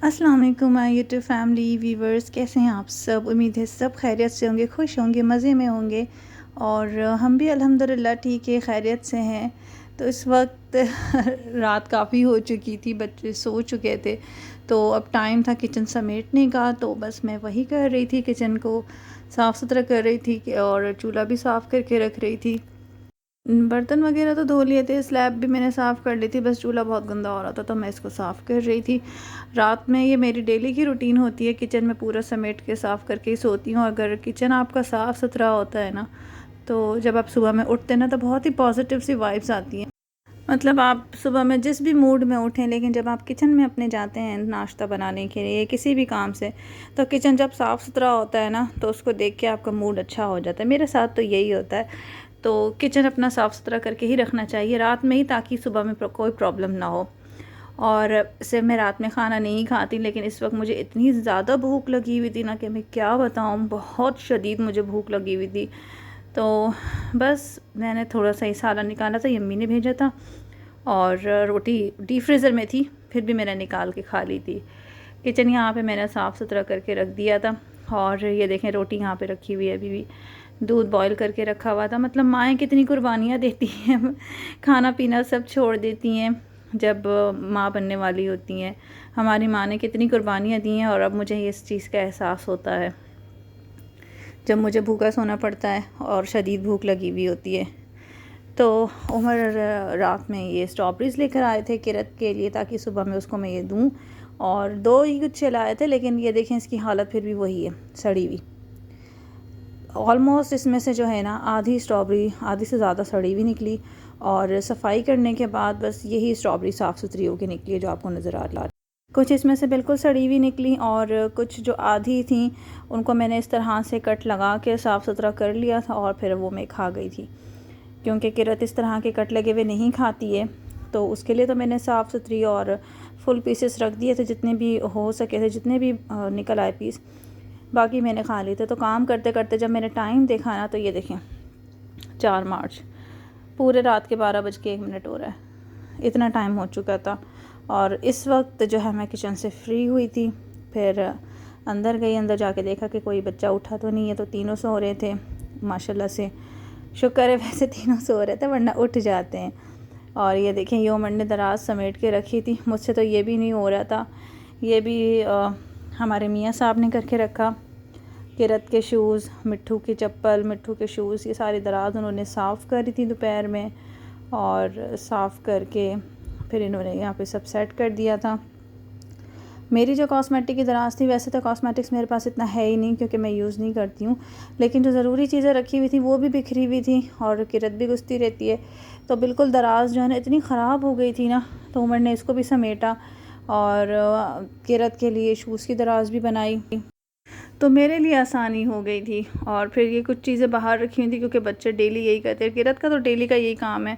अस्सलाम वालेकुम my YouTube family viewers, कैसे हैं आप सब। उम्मीद है सब खैरियत से होंगे, खुश होंगे, मज़े में होंगे। और हम भी अल्हम्दुलिल्लाह ठीक है, खैरियत से हैं। तो इस वक्त रात काफ़ी हो चुकी थी, बच्चे सो चुके थे, तो अब टाइम था किचन समेटने का। तो बस मैं वही कर रही थी, किचन को साफ़ सुथरा कर रही थी और चूल्हा भी साफ़ करके रख रही थी। बर्तन वगैरह तो धो लिए थे, स्लैब भी मैंने साफ़ कर ली थी, बस चूल्हा बहुत गंदा हो रहा था तो मैं इसको साफ़ कर रही थी। रात में ये मेरी डेली की रूटीन होती है, किचन में पूरा समेट के साफ़ करके ही सोती हूँ। अगर किचन आपका साफ़ सुथरा होता है ना, तो जब आप सुबह में उठते हैं ना, तो बहुत ही पॉजिटिव सी वाइब्स आती हैं। मतलब आप सुबह में जिस भी मूड में उठें, लेकिन जब आप किचन में अपने जाते हैं नाश्ता बनाने के लिए किसी भी काम से, तो किचन जब साफ़ सुथरा होता है ना, तो उसको देख के आपका मूड अच्छा हो जाता है। मेरे साथ तो यही होता है। तो किचन अपना साफ़ सुथरा करके ही रखना चाहिए रात में ही, ताकि सुबह में कोई प्रॉब्लम ना हो। और सिर्फ मैं रात में खाना नहीं खाती, लेकिन इस वक्त मुझे इतनी ज़्यादा भूख लगी हुई थी ना कि मैं क्या बताऊँ, बहुत शदीद मुझे भूख लगी हुई थी। तो बस मैंने थोड़ा सा ही सालन निकाला था, यम्मी ने भेजा था, और रोटी डीप फ्रीज़र में थी, फिर भी मैंने निकाल के खा ली थी। किचन यहाँ पे मैंने साफ़ सुथरा करके रख दिया था। और ये देखें, रोटी यहाँ पे रखी हुई है, अभी भी दूध बॉईल करके रखा हुआ था। मतलब माएँ कितनी कुर्बानियाँ देती हैं खाना पीना सब छोड़ देती हैं जब माँ बनने वाली होती हैं। हमारी माँ ने कितनी कुर्बानियाँ दी हैं, और अब मुझे इस चीज़ का एहसास होता है जब मुझे भूखा सोना पड़ता है और शदीद भूख लगी हुई होती है। तो उमर रात में ये स्ट्रॉबेरीज़ लेकर आए थे किरत के लिए, ताकि सुबह में उसको मैं ये दूँ। और दो ही कुछ चलाए थे, लेकिन ये देखें इसकी हालत फिर भी वही है, सड़ी हुई। ऑलमोस्ट इसमें से जो है ना, आधी स्ट्रॉबेरी, आधी से ज़्यादा सड़ी हुई निकली। और सफाई करने के बाद बस यही स्ट्रॉबेरी साफ़ सुथरी होकर निकली है जो आपको नज़र आ रही है। कुछ इसमें से बिल्कुल सड़ी हुई निकली, और कुछ जो आधी थी उनको मैंने इस तरह से कट लगा के साफ़ सुथरा कर लिया था, और फिर वो मैं खा गई थी। क्योंकि किरत इस तरह के कट लगे हुए नहीं खाती है, तो उसके लिए तो मैंने साफ़ सुथरी और फुल पीसेस रख दिए थे, जितने भी हो सके थे, जितने भी निकल आए पीस, बाकी मैंने खा लिए थे। तो काम करते करते जब मैंने टाइम देखा ना, तो ये देखें 4 मार्च, पूरे रात के 12:01 हो रहा है, इतना टाइम हो चुका था। और इस वक्त जो है मैं किचन से फ्री हुई थी, फिर अंदर गई, अंदर जाके देखा कि कोई बच्चा उठा तो नहीं है, तो तीनों सो रहे थे माशाल्लाह से। शुक्र है वैसे तीनों सो रहे थे, वरना उठ जाते हैं। और ये देखें, ये उमर ने दराज समेट के रखी थी, मुझसे तो ये भी नहीं हो रहा था। ये भी हमारे मियाँ साहब ने करके रखा। किरत के शूज़, मिट्ठू की चप्पल, मिट्ठू के शूज़, ये सारी दराज उन्होंने साफ़ करी थी दोपहर में, और साफ़ करके फिर इन्होंने यहाँ पे सब सेट कर दिया था। मेरी जो कॉस्मेटिक की दराज थी, वैसे तो कॉस्मेटिक्स मेरे पास इतना है ही नहीं, क्योंकि मैं यूज़ नहीं करती हूँ, लेकिन जो ज़रूरी चीज़ें रखी हुई थी वो भी बिखरी हुई थी, और किरत भी घुसती रहती है। तो बिल्कुल दराज जो है ना, इतनी ख़राब हो गई थी ना, तो उमर ने इसको भी समेटा, और किरत के लिए शूज़ की दराज भी बनाई, तो मेरे लिए आसानी हो गई थी। और फिर ये कुछ चीज़ें बाहर रखी हुई थी, क्योंकि बच्चे डेली यही करते हैं। किरत का तो डेली का यही काम है,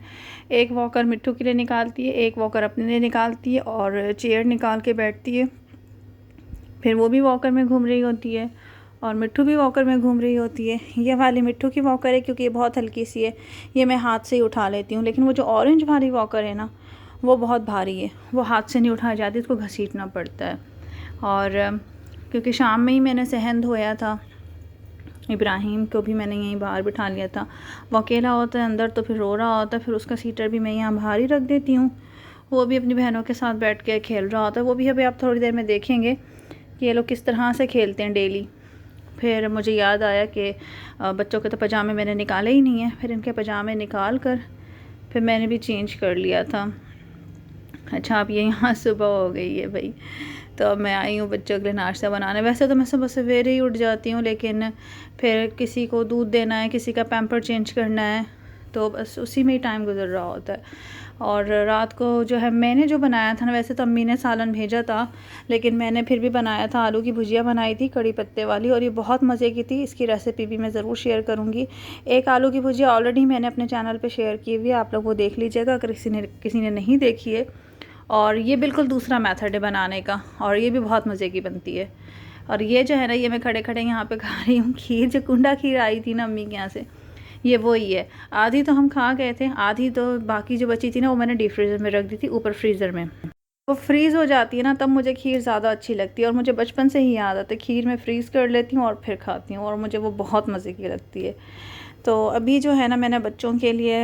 एक वॉकर मिट्ठू के लिए निकालती है, एक वॉकर अपने लिए निकालती है, और चेयर निकाल के बैठती है, फिर वो भी वॉकर में घूम रही होती है, और मिट्ठू भी वॉकर में घूम रही होती है। ये वाली मिट्ठू की वॉकर है, क्योंकि ये बहुत हल्की सी है, ये मैं हाथ से ही उठा लेती हूँ। लेकिन वो जो ऑरेंज वाली वॉकर है ना, वो बहुत भारी है, वो हाथ से नहीं उठाई जाती, उसको घसीटना पड़ता है। और क्योंकि शाम में ही मैंने सहन धोया था, इब्राहिम को भी मैंने यहीं बाहर बिठा लिया था। वो अकेला होता है अंदर, तो फिर रो रहा होता है, फिर उसका सीटर भी मैं यहाँ बाहर ही रख देती हूँ। वो भी अपनी बहनों के साथ बैठ के खेल रहा होता है। वो भी अभी आप थोड़ी देर में देखेंगे कि ये लोग किस तरह से खेलते हैं डेली। फिर मुझे याद आया कि बच्चों के तो पजामे मैंने निकाले ही नहीं हैं, फिर इनके पजामे निकाल कर फिर मैंने भी चेंज कर लिया था। अच्छा, अब ये यहाँ सुबह हो गई है भाई, तो अब मैं आई हूँ बच्चों के लिए नाश्ता बनाने। वैसे तो मैं सुबह सवेरे ही उठ जाती हूँ, लेकिन फिर किसी को दूध देना है, किसी का पैम्पर चेंज करना है, तो बस उसी में ही टाइम गुजर रहा होता है। और रात को जो है मैंने जो बनाया था ना, वैसे तो अम्मी ने सालन भेजा था, लेकिन मैंने फिर भी बनाया था, आलू की भुजिया बनाई थी कड़ी पत्ते वाली, और ये बहुत मज़े की थी। इसकी रेसिपी भी मैं ज़रूर शेयर करूँगी। एक आलू की भुजिया ऑलरेडी मैंने अपने चैनल पर शेयर की हुई है, आप लोग वो देख लीजिएगा अगर किसी ने नहीं देखी है। और ये बिल्कुल दूसरा मेथड है बनाने का, और ये भी बहुत मज़े की बनती है। और ये जो है ना, ये मैं खड़े खड़े यहाँ पे खा रही हूँ खीर, जो कुंडा खीर आई थी ना अम्मी के यहाँ से, ये वही है। आधी तो हम खा गए थे, आधी तो बाकी जो बची थी ना, वो मैंने डीप फ्रीज़र में रख दी थी, ऊपर फ्रीज़र में। वो फ्रीज़ हो जाती है ना, तब मुझे खीर ज़्यादा अच्छी लगती है। और मुझे बचपन से ही आदत है, खीर मैं फ्रीज़ कर लेती हूँ और फिर खाती हूँ, और मुझे वो बहुत मज़े की लगती है। तो अभी जो है ना, मैंने बच्चों के लिए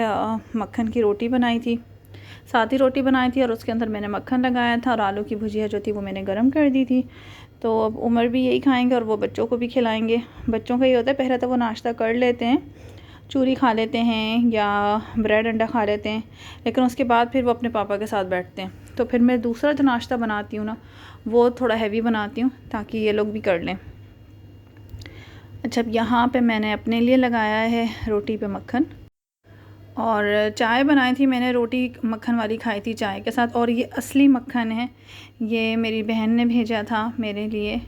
मक्खन की रोटी बनाई थी, सादी रोटी बनाई थी, और उसके अंदर मैंने मक्खन लगाया था, और आलू की भुजिया जो थी वो मैंने गर्म कर दी थी। तो अब उमर भी यही खाएंगे और वो बच्चों को भी खिलाएंगे। बच्चों का ये होता है, पहले तो वो नाश्ता कर लेते हैं, चूरी खा लेते हैं या ब्रेड अंडा खा लेते हैं, लेकिन उसके बाद फिर वो अपने पापा के साथ बैठते हैं। तो फिर मैं दूसरा जो नाश्ता बनाती हूँ ना, वो थोड़ा हैवी बनाती हूँ ताकि ये लोग भी कर लें। अच्छा, अब यहाँ पे मैंने अपने लिए लगाया है रोटी पे मक्खन, और चाय बनाई थी मैंने, रोटी मक्खन वाली खाई थी चाय के साथ। और ये असली मक्खन है, ये मेरी बहन ने भेजा था मेरे लिए,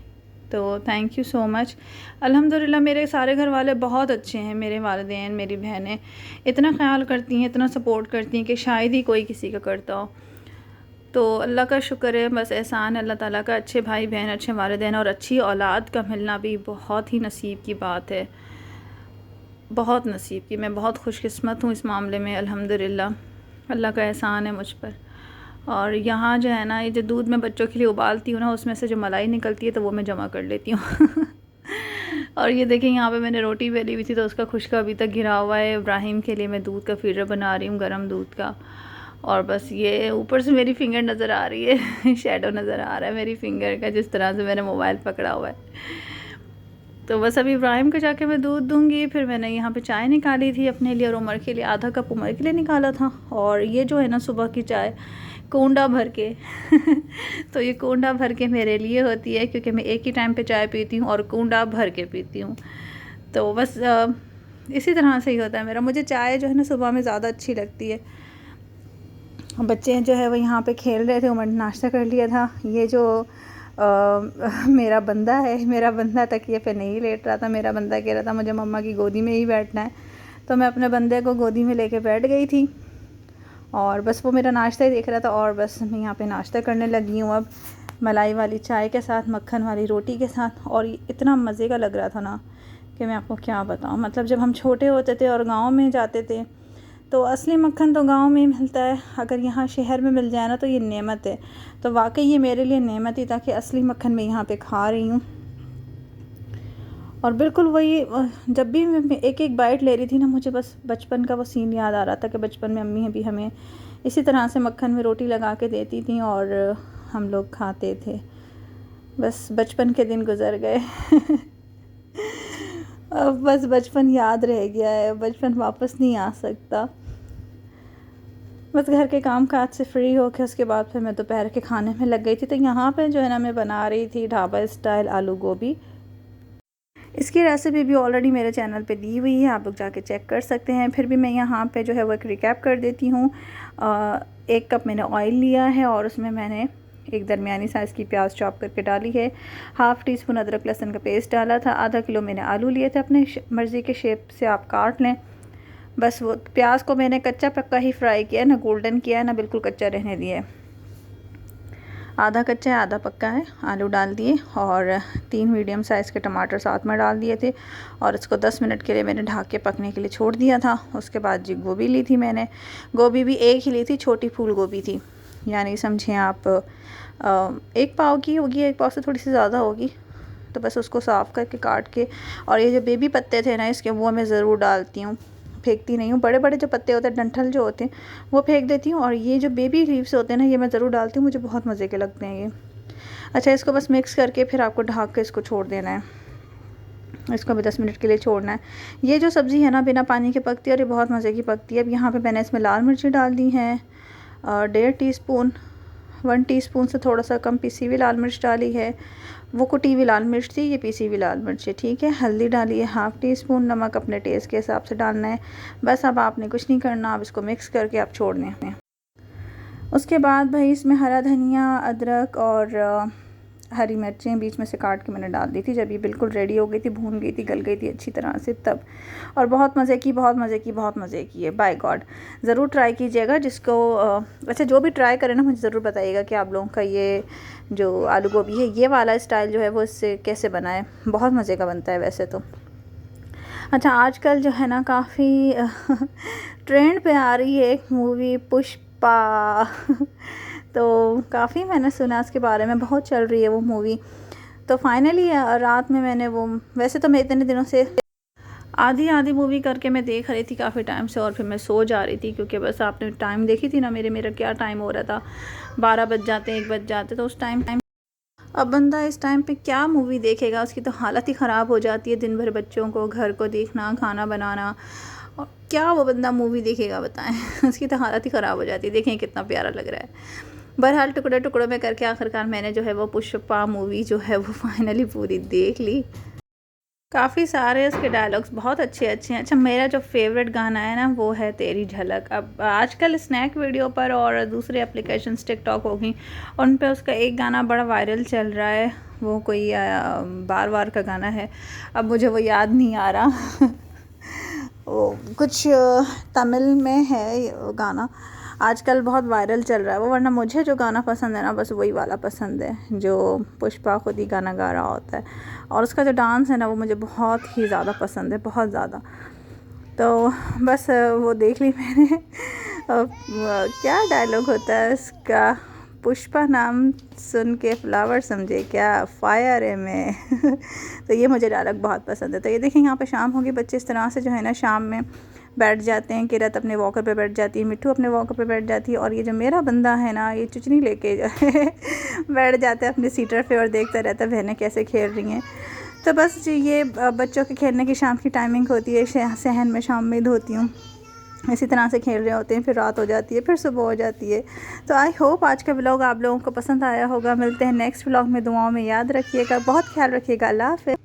तो थैंक यू सो मच। अल्हम्दुलिल्लाह मेरे सारे घर वाले बहुत अच्छे हैं, मेरे वालिदैन, मेरी बहनें इतना ख्याल करती हैं, इतना सपोर्ट करती हैं कि शायद ही कोई किसी का करता हो। तो अल्लाह का शुक्र है, बस एहसान अल्लाह ताला का। अच्छे भाई बहन, अच्छे वालिदैन और अच्छी औलाद का मिलना भी बहुत ही नसीब की बात है, बहुत नसीब की। मैं बहुत खुशकिस्मत हूँ इस मामले में, अल्हम्दुलिल्लाह अल्लाह का एहसान है मुझ पर। और यहाँ जो है ना, ये जो दूध मैं बच्चों के लिए उबालती हूँ ना, उसमें से जो मलाई निकलती है तो वो मैं जमा कर लेती हूँ। और ये देखिए, यहाँ पे मैंने रोटी बेली हुई थी तो उसका खुशका अभी तक गिरा हुआ है। इब्राहिम के लिए मैं दूध का फीडर बना रही हूँ, गर्म दूध का। और बस ये ऊपर से मेरी फ़िंगर नज़र आ रही है, शेडो नज़र आ रहा है मेरी फ़िंगर का, जिस तरह से मैंने मोबाइल पकड़ा हुआ है। तो बस अभी इब्राहिम को जाके मैं दूध दूंगी। फिर मैंने यहाँ पे चाय निकाली थी अपने लिए और उमर के लिए, आधा कप उमर के लिए निकाला था। और ये जो है ना, सुबह की चाय कोंडा भर के तो ये कोंडा भर के मेरे लिए होती है, क्योंकि मैं एक ही टाइम पे चाय पीती हूँ और कोंडा भर के पीती हूँ। तो बस इसी तरह से ही होता है मेरा। मुझे चाय जो है ना सुबह में ज़्यादा अच्छी लगती है। बच्चे जो है वो यहाँ पे खेल रहे थे, उमर ने नाश्ता कर लिया था। ये जो मेरा बंदा है, मेरा बंदा तकिए पे नहीं लेट रहा था, मेरा बंदा कह रहा था मुझे मम्मा की गोदी में ही बैठना है। तो मैं अपने बंदे को गोदी में लेके बैठ गई थी, और बस वो मेरा नाश्ता ही देख रहा था। और बस मैं यहाँ पे नाश्ता करने लगी हूँ अब, मलाई वाली चाय के साथ, मक्खन वाली रोटी के साथ। और इतना मज़े का लग रहा था ना कि मैं आपको क्या बताऊँ। मतलब जब हम छोटे होते थे और गाँव में जाते थे, तो असली मक्खन तो गांव में ही मिलता है, अगर यहाँ शहर में मिल जाए ना तो ये नेमत है। तो वाकई ये मेरे लिए नेमत ही था कि असली मक्खन मैं यहाँ पे खा रही हूँ। और बिल्कुल वही, जब भी मैं एक एक बाइट ले रही थी ना, मुझे बस बचपन का वो सीन याद आ रहा था कि बचपन में अम्मी भी हमें इसी तरह से मक्खन में रोटी लगा के देती थी और हम लोग खाते थे। बस बचपन के दिन गुज़र गए। अब बस बचपन याद रह गया है, बचपन वापस नहीं आ सकता। बस घर के काम काज से फ्री होकर उसके बाद फिर मैं दोपहर के खाने में लग गई थी। तो यहाँ पे जो है ना, मैं बना रही थी ढाबा स्टाइल आलू गोभी। इसकी रेसिपी भी ऑलरेडी मेरे चैनल पे दी हुई है, आप लोग जाके चेक कर सकते हैं। फिर भी मैं यहाँ पे जो है वो एक रिकैप कर देती हूँ। 1 कप मैंने ऑयल लिया है और उसमें मैंने एक दरमियानी साइज़ की प्याज चॉप करके डाली है। हाफ़ टी स्पून अदरक लहसुन का पेस्ट डाला था। आधा किलो मैंने आलू लिए थे, अपने मर्ज़ी के शेप से आप काट लें। बस वो प्याज को मैंने कच्चा पक्का ही फ्राई किया, ना गोल्डन किया है ना बिल्कुल कच्चा रहने दिया है। आधा कच्चा है आधा पक्का है। आलू डाल दिए और 3 मीडियम साइज़ के टमाटर साथ में डाल दिए थे, और इसको 10 मिनट के लिए मैंने ढक के पकने के लिए छोड़ दिया था। उसके बाद जी गोभी ली थी मैंने, गोभी भी एक ही ली थी, छोटी फूल गोभी थी, यानी समझें आप 1 पाव की होगी, 1 पाव से थोड़ी सी ज़्यादा होगी। तो बस उसको साफ़ करके काट के, और ये जो बेबी पत्ते थे ना इसके, वो मैं ज़रूर डालती हूँ, फेंकती नहीं हूँ। बड़े बड़े जो पत्ते होते हैं, डंठल जो होते हैं, वो फेंक देती हूँ, और ये जो बेबी लीव्स होते हैं ना, ये मैं ज़रूर डालती हूँ, मुझे बहुत मज़े के लगते हैं ये। अच्छा, इसको बस मिक्स करके फिर आपको ढक के इसको छोड़ देना है, इसको भी 10 मिनट के लिए छोड़ना है। ये जो सब्ज़ी है ना बिना पानी के पकती है और ये बहुत मज़े की पकती है। अब यहाँ पे मैंने इसमें लाल मिर्ची डाल दी हैं, 1.5 टीस्पून, 1 टीस्पून से थोड़ा सा कम पीसी हुई लाल मिर्च डाली है। वो कुटी हुई लाल मिर्च थी, ये पीसी हुई लाल मिर्च है, ठीक है। हल्दी डाली है 1/2 टीस्पून, नमक अपने टेस्ट के हिसाब से डालना है। बस अब आपने कुछ नहीं करना, आप इसको मिक्स करके आप छोड़ने हैं। उसके बाद भाई इसमें हरा धनिया, अदरक और हरी मिर्चें बीच में से काट के मैंने डाल दी थी। जब ये बिल्कुल रेडी हो गई थी, भून गई थी, गल गई थी अच्छी तरह से तब। और बहुत मज़े की, बहुत मज़े की, बहुत मज़े की है, बाय गॉड। ज़रूर ट्राई कीजिएगा। जिसको अच्छा, जो भी ट्राई करें ना, मुझे ज़रूर बताइएगा कि आप लोगों का ये जो आलू गोभी है, ये वाला स्टाइल जो है वो इससे कैसे बना है। बहुत मज़े का बनता है वैसे तो। अच्छा, आजकल जो है ना काफ़ी ट्रेंड पे आ रही है एक मूवी पुष्पा। तो काफ़ी मैंने सुना उसके बारे में, बहुत चल रही है वो मूवी। तो फाइनली रात में मैंने वो, वैसे तो मैं इतने दिनों से आधी आधी मूवी करके मैं देख रही थी काफ़ी टाइम से, और फिर मैं सो जा रही थी क्योंकि बस आपने टाइम देखी थी ना मेरा क्या टाइम हो रहा था, 12 बज जाते 1 बज जाते, तो उस टाइम अब बंदा इस टाइम पे क्या मूवी देखेगा, उसकी तो हालत ही ख़राब हो जाती है। दिन भर बच्चों को, घर को देखना, खाना बनाना, और क्या वो बंदा मूवी देखेगा बताएं। उसकी तो हालत ही ख़राब हो जाती है। देखें कितना प्यारा लग रहा है। बहरहाल टुकड़े टुकड़ों में करके आखिरकार मैंने जो है वो पुष्पा मूवी जो है वो फाइनली पूरी देख ली। काफ़ी सारे उसके डायलॉग्स बहुत अच्छे अच्छे हैं। अच्छा, मेरा जो फेवरेट गाना है ना वो है तेरी झलक। अब आजकल स्नैक वीडियो पर और दूसरे एप्लीकेशंस टिकटॉक हो गई, उन पे उसका एक गाना बड़ा वायरल चल रहा है, वो कोई बार बार का गाना है, अब मुझे वो याद नहीं आ रहा। वो कुछ तमिल में है ये गाना, आजकल बहुत वायरल चल रहा है वो। वरना मुझे जो गाना पसंद है ना बस वही वाला पसंद है जो पुष्पा खुद ही गाना गा रहा होता है, और उसका जो डांस है ना वो मुझे बहुत ही ज़्यादा पसंद है, बहुत ज़्यादा। तो बस वो देख ली मैंने। क्या डायलॉग होता है उसका, पुष्पा नाम सुन के फ्लावर समझे क्या, फायर है मैं। तो ये मुझे डायलॉग बहुत पसंद है। तो ये देखें यहाँ पे शाम होगी, बच्चे इस तरह से जो है ना शाम में बैठ जाते हैं। किरत अपने वॉकर पे बैठ जाती है, मिट्ठू अपने वॉकर पे बैठ जाती है, और ये जो मेरा बंदा है ना ये चुचनी लेके जो है बैठ जाता है अपने सीटर पे और देखता रहता है बहनें कैसे खेल रही हैं। तो बस जी ये बच्चों के खेलने की शाम की टाइमिंग होती है, सहन में शाम में धोती हूँ, इसी तरह से खेल रहे होते हैं, फिर रात हो जाती है, फिर सुबह हो जाती है। तो आई होप आज का व्लॉग आप लोगों को पसंद आया होगा। मिलते हैं नेक्स्ट व्लॉग में, दुआओं में याद रखिएगा, बहुत ख्याल रखिएगा। अल्लाह हाफ़िज़।